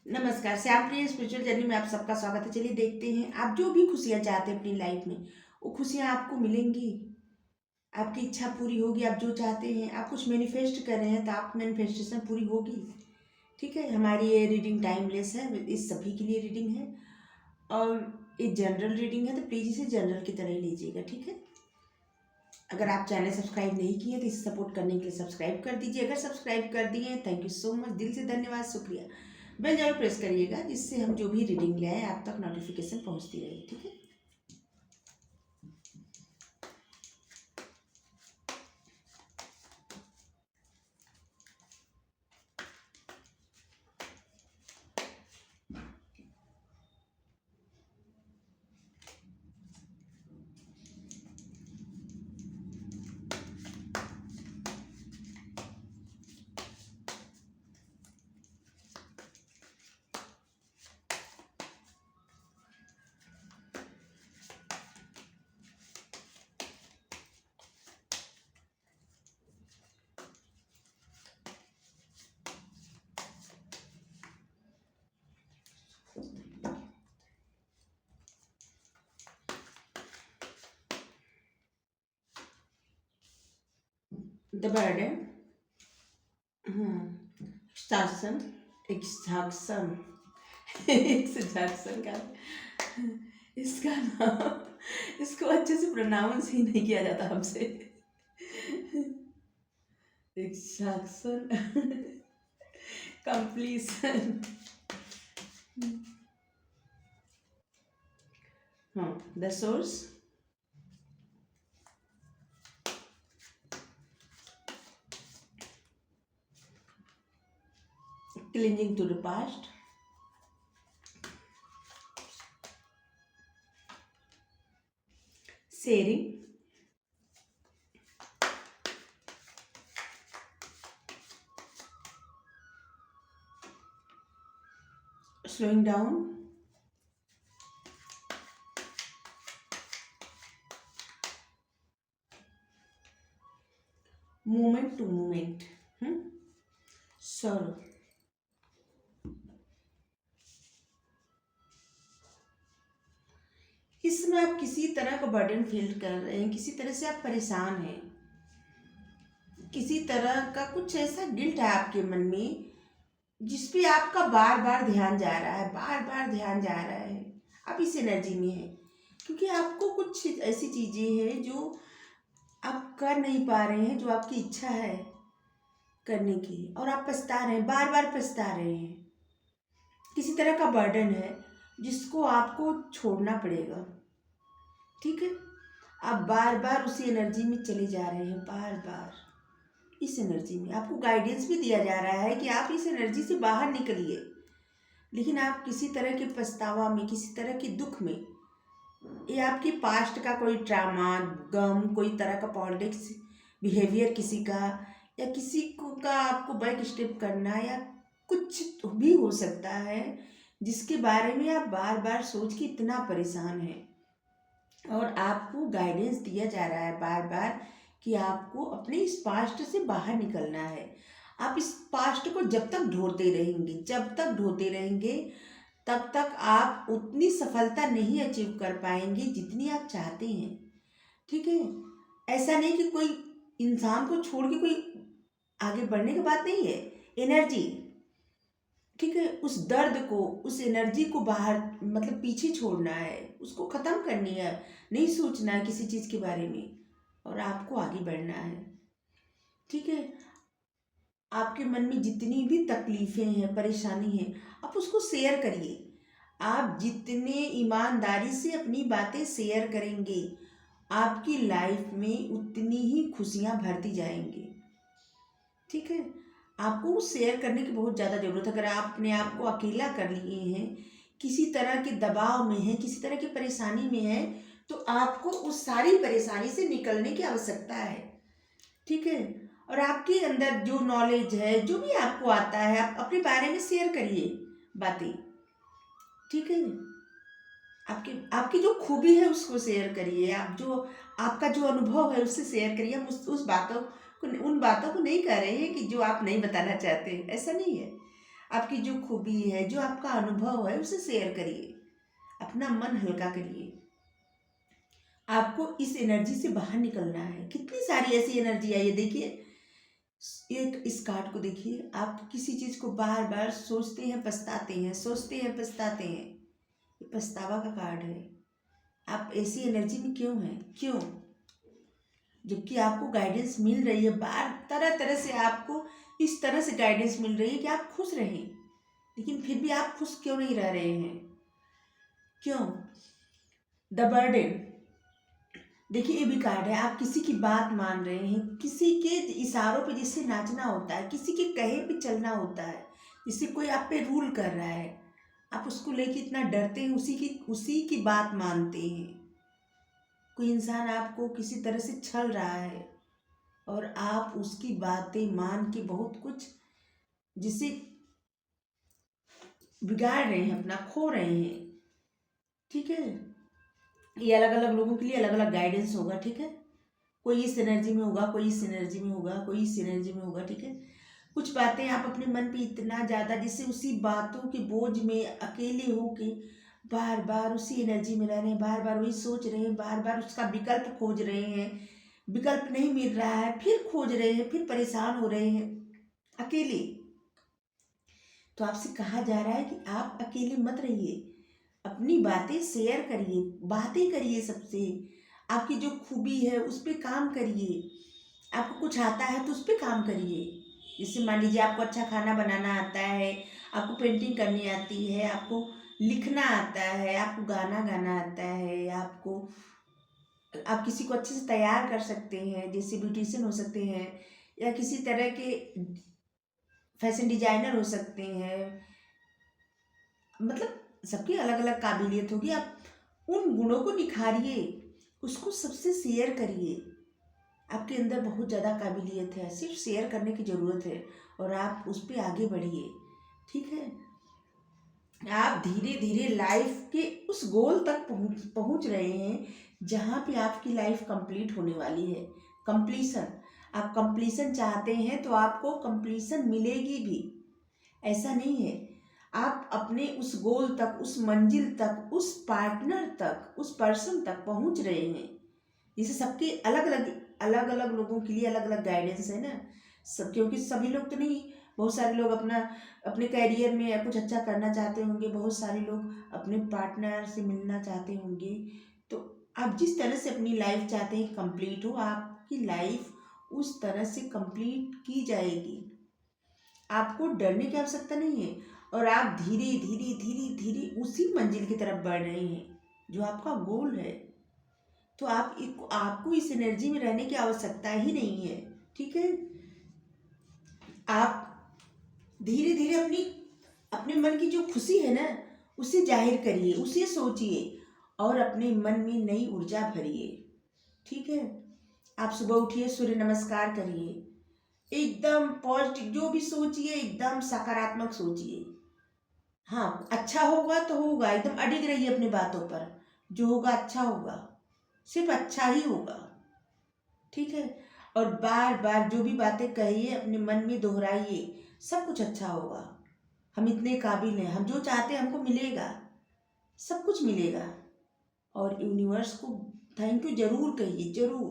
नमस्कार, श्याम प्रिय spiritual journey में आप सबका स्वागत है। चलिए देखते हैं, आप जो भी खुशियाँ चाहते हैं अपनी लाइफ में, वो खुशियाँ आपको मिलेंगी। आपकी इच्छा पूरी होगी। आप जो चाहते हैं, आप कुछ मैनिफेस्ट कर रहे हैं तो आप मैनिफेस्टेशन पूरी होगी। ठीक है, हमारी ये रीडिंग टाइमलेस है, इस सभी के लिए रीडिंग है। और ये जनरल रीडिंग है तो प्लीज़ इसे जनरल की तरह ही लीजिएगा। ठीक है, अगर आप चैनल सब्सक्राइब नहीं किए तो इसे सपोर्ट करने के लिए सब्सक्राइब कर दीजिए। अगर सब्सक्राइब कर दिए हैं, थैंक यू सो मच, दिल से धन्यवाद, शुक्रिया। बेल जरूर प्रेस करिएगा जिससे हम जो भी रीडिंग ले आए आप तक नोटिफिकेशन पहुंचती रहे। ठीक है, the burden, extraction, extraction, extraction का इसका नाम, इसको अच्छे से प्रोनाउंस ही नहीं किया जाता हमसे। एक्सट्रैक्शन, कंप्लीशन, हाँ, the source, clinging to the past, sharing, slowing down, moment to moment, sorrow। इसमें आप किसी तरह का बर्डन फील कर रहे हैं, किसी तरह से आप परेशान हैं, किसी तरह का कुछ ऐसा गिल्ट है आपके मन में जिस पे आपका बार बार ध्यान जा रहा है, बार बार ध्यान जा रहा है। आप इस एनर्जी में हैं क्योंकि आपको कुछ ऐसी चीज़ें हैं जो आप कर नहीं पा रहे हैं, जो आपकी इच्छा है करने की, और आप पछता रहे हैं, बार बार पछता रहे हैं। किसी तरह का बर्डन है जिसको आपको छोड़ना पड़ेगा। ठीक है, आप बार बार उसी एनर्जी में चले जा रहे हैं, बार बार इस एनर्जी में आपको गाइडेंस भी दिया जा रहा है कि आप इस एनर्जी से बाहर निकलिए, लेकिन आप किसी तरह के पछतावा में, किसी तरह के दुख में, ये आपकी पास्ट का कोई ट्रामा, गम, कोई तरह का पॉलिटिक्स बिहेवियर किसी का, या किसी को का आपको बैक स्टेप करना, या कुछ भी हो सकता है जिसके बारे में आप बार बार सोच के इतना परेशान हैं। और आपको गाइडेंस दिया जा रहा है बार बार कि आपको अपने इस पास्ट से बाहर निकलना है। आप इस पास्ट को जब तक ढोते रहेंगे, जब तक ढोते रहेंगे, तब तक आप उतनी सफलता नहीं अचीव कर पाएंगे जितनी आप चाहते हैं। ठीक है, ऐसा नहीं कि कोई इंसान को छोड़ के कोई आगे बढ़ने की बात नहीं है। एनर्जी, ठीक है, उस दर्द को, उस एनर्जी को बाहर, मतलब पीछे छोड़ना है, उसको ख़त्म करनी है, नहीं सोचना है किसी चीज़ के बारे में, और आपको आगे बढ़ना है। ठीक है, आपके मन में जितनी भी तकलीफ़ें हैं, परेशानी है, आप उसको शेयर करिए। आप जितने ईमानदारी से अपनी बातें शेयर करेंगे, आपकी लाइफ में उतनी ही खुशियाँ भरती जाएंगी। ठीक है, आपको शेयर करने की बहुत ज़्यादा ज़रूरत है। अगर आप अपने आप को अकेला कर लिए हैं, किसी तरह के दबाव में हैं, किसी तरह की परेशानी में हैं, तो आपको उस सारी परेशानी से निकलने की आवश्यकता है। ठीक है, और आपके अंदर जो नॉलेज है, जो भी आपको आता है, आप अपने बारे में शेयर करिए बातें। ठीक है, आपकी आपकी जो खूबी है उसको शेयर करिए। आप जो, आपका जो अनुभव है उससे शेयर करिए। हम उस बातों को, उन बातों को नहीं कह रहे हैं कि जो आप नहीं बताना चाहते, ऐसा नहीं है। आपकी जो खूबी है, जो आपका अनुभव है, उसे शेयर करिए। अपना मन हल्का करिए। आपको इस एनर्जी से बाहर निकलना है। कितनी सारी ऐसी एनर्जी है, ये देखिए, एक इस कार्ड को देखिए। आप किसी चीज को बार बार सोचते हैं, पछताते हैं, सोचते हैं, पछताते हैं। ये पछतावा का कार्ड है। आप ऐसी एनर्जी में क्यों हैं, क्यों? जबकि आपको गाइडेंस मिल रही है, बार तरह तरह से आपको इस तरह से गाइडेंस मिल रही है कि आप खुश रहें, लेकिन फिर भी आप खुश क्यों नहीं रह रहे हैं? क्यों? द बर्डन, देखिए ये भी कार्ड है। आप किसी की बात मान रहे हैं, किसी के इशारों पे जिससे नाचना होता है, किसी के कहे पे चलना होता है, जिससे कोई आप पे रूल कर रहा है, आप उसको लेके इतना डरते हैं, उसी की बात मानते हैं। कोई इंसान आपको किसी तरह से छल रहा है और आप उसकी बातें मान के बहुत कुछ जिसे बिगाड़ रहे हैं, अपना खो रहे हैं। ठीक है, ये अलग अलग लोगों के लिए अलग अलग गाइडेंस होगा। ठीक है, कोई इस एनर्जी में होगा, कोई इस एनर्जी में होगा, कोई इस एनर्जी में होगा। ठीक है, कुछ बातें आप अपने मन पे इतना ज़्यादा, जिससे उसी बातों के बोझ में अकेले हो के बार बार उसी एनर्जी में रह रहे हैं, बार बार वही सोच रहे हैं, बार बार उसका विकल्प खोज रहे हैं, विकल्प नहीं मिल रहा है, फिर खोज रहे हैं, फिर परेशान हो रहे हैं अकेले। तो आपसे कहा जा रहा है कि आप अकेले मत रहिए, अपनी बातें शेयर करिए, बातें करिए सबसे। आपकी जो खूबी है उस पर काम करिए। आपको कुछ आता है तो उस पर काम करिए। जैसे मान लीजिए आपको अच्छा खाना बनाना आता है, आपको पेंटिंग करनी आती है, आपको लिखना आता है, आपको गाना गाना आता है, आप किसी को अच्छे से तैयार कर सकते हैं, जैसे ब्यूटिशियन हो सकते हैं, या किसी तरह के फैशन डिजाइनर हो सकते हैं। मतलब सबकी अलग अलग काबिलियत होगी। आप उन गुणों को निखारिए, उसको सबसे शेयर करिए। आपके अंदर बहुत ज़्यादा काबिलियत है, सिर्फ शेयर करने की ज़रूरत है, और आप उस पर आगे बढ़िए। ठीक है, आप धीरे धीरे लाइफ के उस गोल तक पहुंच रहे हैं जहाँ पे आपकी लाइफ कंप्लीट होने वाली है। कंप्लीशन, आप कंप्लीशन चाहते हैं तो आपको कंप्लीशन मिलेगी भी। ऐसा नहीं है, आप अपने उस गोल तक, उस मंजिल तक, उस पार्टनर तक, उस पर्सन तक पहुंच रहे हैं। जैसे सबके अलग अलग लोगों के लिए अलग अलग गाइडेंस है ना। सब, क्योंकि सभी लोग तो नहीं, बहुत सारे लोग अपने कैरियर में कुछ अच्छा करना चाहते होंगे, बहुत सारे लोग अपने पार्टनर से मिलना चाहते होंगे। तो आप जिस तरह से अपनी लाइफ चाहते हैं कंप्लीट हो, आपकी लाइफ उस तरह से कंप्लीट की जाएगी। आपको डरने की आवश्यकता नहीं है, और आप धीरे धीरे धीरे धीरे उसी मंजिल की तरफ बढ़ रहे हैं जो आपका गोल है। तो आपको इस एनर्जी में रहने की आवश्यकता ही नहीं है। ठीक है, आप धीरे धीरे अपने मन की जो खुशी है ना, उसे जाहिर करिए, उसे सोचिए, और अपने मन में नई ऊर्जा भरिए। ठीक है, आप सुबह उठिए, सूर्य नमस्कार करिए, एकदम पॉजिटिव जो भी सोचिए, एकदम सकारात्मक सोचिए। हाँ, अच्छा होगा तो होगा, एकदम अडिग रहिए अपनी बातों पर। जो होगा अच्छा होगा, सिर्फ अच्छा ही होगा। ठीक है, और बार बार जो भी बातें कहिए अपने मन में दोहराइए, सब कुछ अच्छा होगा। हम इतने काबिल हैं, हम जो चाहते हैं हमको मिलेगा, सब कुछ मिलेगा। और यूनिवर्स को थैंक यू जरूर कहिए, जरूर,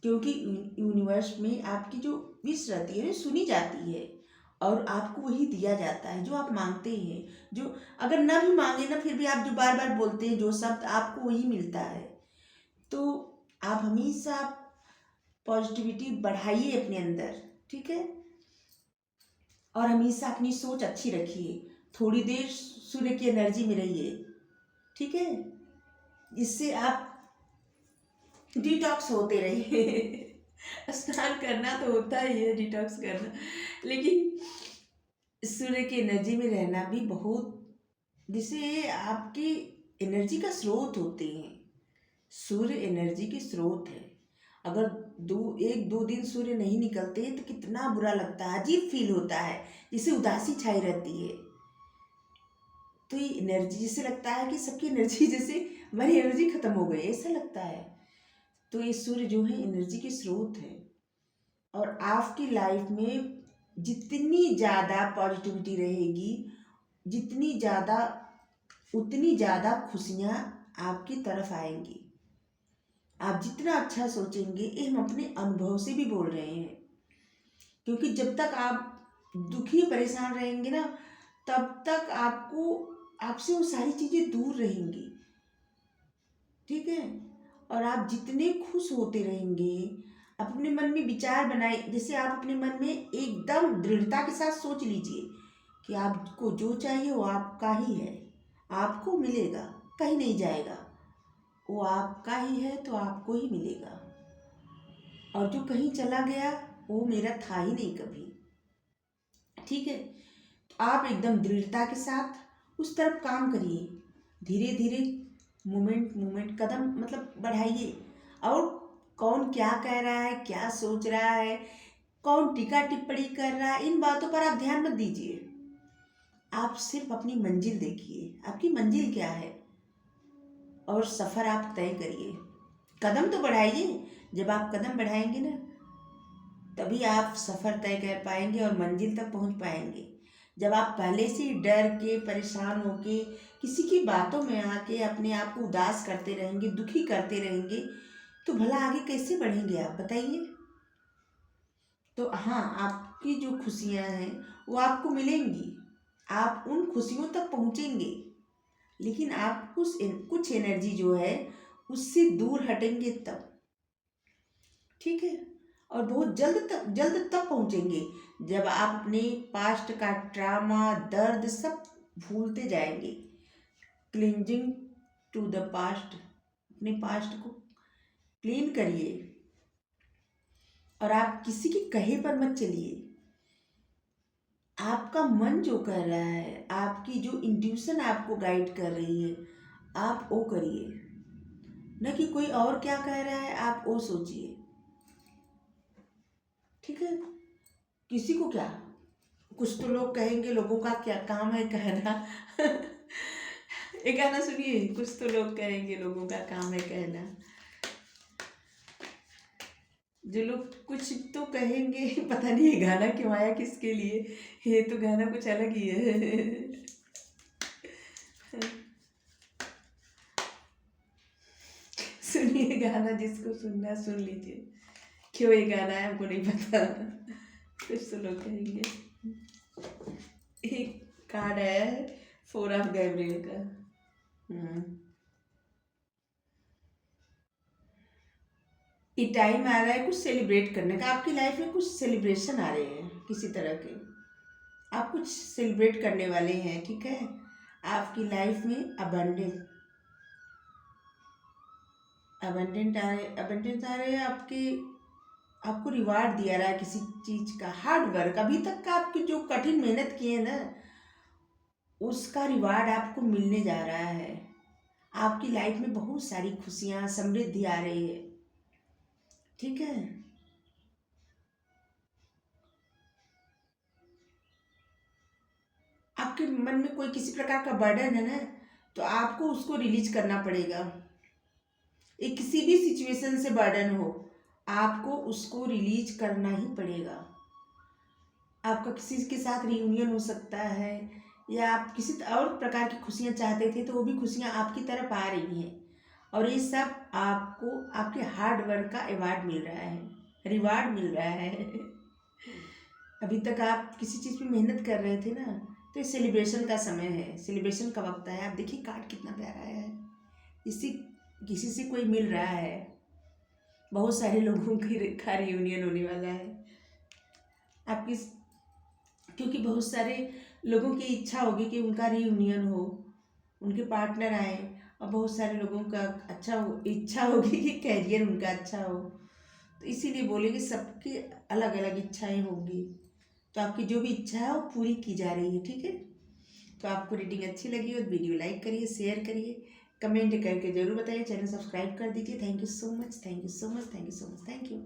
क्योंकि यूनिवर्स में आपकी जो विश रहती है वो सुनी जाती है, और आपको वही दिया जाता है जो आप मांगते हैं। जो अगर ना भी मांगे ना, फिर भी आप जो बार बार बोलते हैं जो शब्द, आपको वही मिलता है। तो आप हमेशा पॉजिटिविटी बढ़ाइए अपने अंदर। ठीक है, और हमेशा अपनी सोच अच्छी रखिए, थोड़ी देर सूर्य की एनर्जी में रहिए। ठीक है, जिससे आप डिटॉक्स होते रहिए। स्नान करना तो होता ही है, डिटॉक्स करना, लेकिन सूर्य की एनर्जी में रहना भी बहुत, जिसे आपकी एनर्जी का स्रोत होते हैं। सूर्य एनर्जी के स्रोत है। अगर 1-2 दिन सूर्य नहीं निकलते तो कितना बुरा लगता है, अजीब फील होता है, जिसे उदासी छाई रहती है। तो ये एनर्जी, जैसे लगता है कि सबकी एनर्जी, जैसे हमारी एनर्जी खत्म हो गई, ऐसा लगता है। तो ये सूर्य जो है एनर्जी के स्रोत है, और आपकी लाइफ में जितनी ज़्यादा पॉजिटिविटी रहेगी, जितनी ज़्यादा उतनी ज़्यादा खुशियाँ आपकी तरफ आएंगी। आप जितना अच्छा सोचेंगे, ये हम अपने अनुभव से भी बोल रहे हैं, क्योंकि जब तक आप दुखी परेशान रहेंगे ना, तब तक आपसे वो सारी चीज़ें दूर रहेंगी। ठीक है। और आप जितने खुश होते रहेंगे, अपने मन में विचार बनाए, जैसे आप अपने मन में एकदम दृढ़ता के साथ सोच लीजिए कि आपको जो चाहिए वो आपका ही है, आपको मिलेगा, कहीं नहीं जाएगा, वो आपका ही है तो आपको ही मिलेगा। और जो कहीं चला गया वो मेरा था ही नहीं कभी। ठीक है। तो आप एकदम दृढ़ता के साथ उस तरफ काम करिए, धीरे धीरे मूवमेंट कदम मतलब बढ़ाइए। और कौन क्या कह रहा है, क्या सोच रहा है, कौन टीका टिप्पणी कर रहा है, इन बातों पर आप ध्यान मत दीजिए। आप सिर्फ अपनी मंजिल देखिए, आपकी मंजिल क्या है, और सफ़र आप तय करिए। कदम तो बढ़ाइए। जब आप कदम बढ़ाएंगे ना, तभी आप सफ़र तय कर पाएंगे और मंजिल तक पहुंच पाएंगे। जब आप पहले से ही डर के, परेशान होके, किसी की बातों में आके अपने आप को उदास करते रहेंगे, दुखी करते रहेंगे, तो भला आगे कैसे बढ़ेंगे आप बताइए। तो हाँ, आपकी जो खुशियाँ हैं वो आपको मिलेंगी, आप उन खुशियों तक पहुँचेंगे, लेकिन आप कुछ एनर्जी जो है उससे दूर हटेंगे तब। ठीक है। और बहुत जल्द तब पहुंचेंगे जब आप अपने पास्ट का ट्रामा, दर्द सब भूलते जाएंगे। क्लिंजिंग टू द पास्ट, अपने पास्ट को क्लीन करिए। और आप किसी के कहे पर मत चलिए। आपका मन जो कह रहा है, आपकी जो इंट्यूशन आपको गाइड कर रही है, आप वो करिए, न कि कोई और क्या कह रहा है आप वो सोचिए। ठीक है। किसी को क्या, कुछ तो लोग कहेंगे, लोगों का क्या काम है कहना। एक गाना सुनिए, कुछ तो लोग कहेंगे, लोगों का काम है कहना। जो लोग कुछ तो कहेंगे, पता नहीं ये गाना क्यों आया, किसके लिए, ये तो गाना कुछ अलग ही है। सुनिए गाना, जिसको सुनना सुन लीजिए। क्यों ये गाना है हमको नहीं पता। कुछ तो लोग कहेंगे। एक कार्ड आया है 4 ऑफ गैब्रियल का। ये टाइम आ रहा है कुछ सेलिब्रेट करने का, आपकी लाइफ में कुछ सेलिब्रेशन आ रहे हैं किसी तरह के, आप कुछ सेलिब्रेट करने वाले हैं। ठीक है। आपकी लाइफ में अबंडेंट आ रहे हैं, आपको रिवार्ड दिया रहा है किसी चीज़ का। हार्ड वर्क, अभी तक का आपकी जो कठिन मेहनत की है ना, उसका रिवार्ड आपको मिलने जा रहा है। आपकी लाइफ में बहुत सारी खुशियाँ, समृद्धि आ रही है। ठीक है। आपके मन में कोई किसी प्रकार का बर्डन है ना, तो आपको उसको रिलीज करना पड़ेगा। ये किसी भी सिचुएशन से बर्डन हो, आपको उसको रिलीज करना ही पड़ेगा। आपका किसी के साथ रियूनियन हो सकता है, या आप किसी और प्रकार की खुशियाँ चाहते थे, तो वो भी खुशियाँ आपकी तरफ आ रही हैं। और ये सब आपको आपके हार्ड वर्क का अवार्ड मिल रहा है, रिवार्ड मिल रहा है। अभी तक आप किसी चीज़ पे मेहनत कर रहे थे ना, तो ये सेलिब्रेशन का समय है, सेलिब्रेशन का वक्त है। आप देखिए कार्ड कितना प्यारा आया है। इसी किसी से कोई मिल रहा है, बहुत सारे लोगों का रियूनियन होने वाला है आपकी, क्योंकि बहुत सारे लोगों की इच्छा होगी कि उनका रियूनियन हो, उनके पार्टनर आए। और बहुत सारे लोगों का इच्छा होगी कि कैरियर उनका अच्छा हो। तो इसीलिए बोले कि सबकी अलग अलग इच्छाएं होंगी, तो आपकी जो भी इच्छा है वो पूरी की जा रही है। ठीक है। तो आपको रीडिंग अच्छी लगी हो तो वीडियो लाइक करिए, शेयर करिए, कमेंट करके जरूर बताइए, चैनल सब्सक्राइब कर दीजिए। Thank you so much, thank you so much, thank you so much, thank you.